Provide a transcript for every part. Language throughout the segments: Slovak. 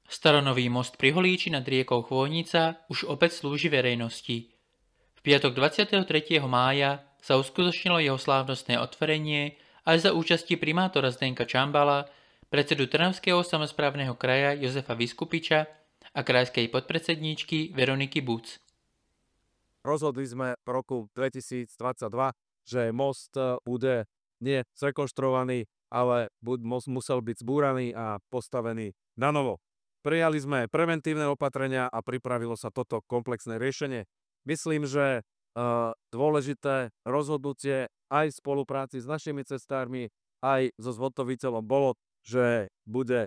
Staronový most pri Holíči nad riekou Chvojnica už opäť slúži verejnosti. V piatok 23. mája sa uskutočnilo jeho slávnostné otvorenie aj za účasti primátora Zdenka Čambala, predsedu Trnavského samosprávneho kraja Jozefa Vyskupiča a krajskej podpredsedníčky Veroniky Buc. Rozhodli sme v roku 2022, že most bude nie zrekonštruovaný, ale most musel byť zbúraný a postavený na novo. Prijali sme preventívne opatrenia a pripravilo sa toto komplexné riešenie. Myslím, že dôležité rozhodnutie aj v spolupráci s našimi cestármi, aj so zhotoviteľom bolo, že bude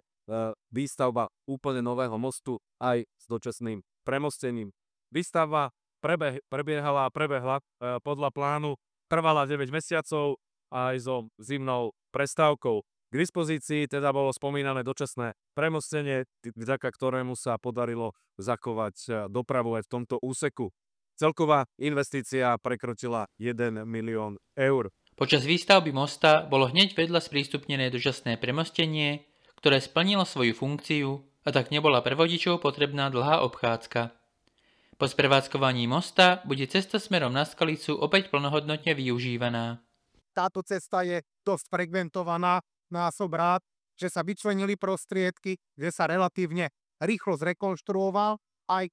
výstavba úplne nového mostu aj s dočasným premostením. Výstavba prebehla podľa plánu, trvala 9 mesiacov aj so zimnou prestávkou. K dispozícii teda bolo spomínané dočasné premostenie, vďaka ktorému sa podarilo zachovať dopravu aj v tomto úseku. Celková investícia prekročila 1 milión eur. Počas výstavby mosta bolo hneď vedľa sprístupnené dočasné premostenie, ktoré splnilo svoju funkciu a tak nebola pre vodičov potrebná dlhá obchádzka. Po sprevádzkovaní mosta bude cesta smerom na Skalicu opäť plnohodnotne využívaná. Táto cesta je dosť frekventovaná, no a som rád, že sa vyčlenili prostriedky, že sa relatívne rýchlo zrekonštruoval aj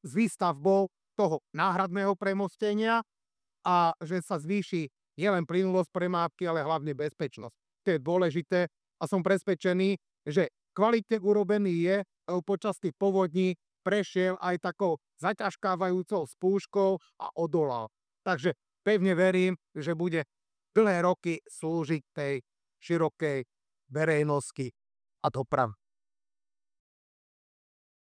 s výstavbou toho náhradného premostenia a že sa zvýši nielen plynulosť premávky, ale hlavne bezpečnosť. To je dôležité a som presvedčený, že kvalitne urobený je počas tých povodní, prešiel aj takou zaťažkávajúcou spúšťou a odolal. Takže pevne verím, že bude dlhé roky slúžiť tej širokej verejnosti a doprave.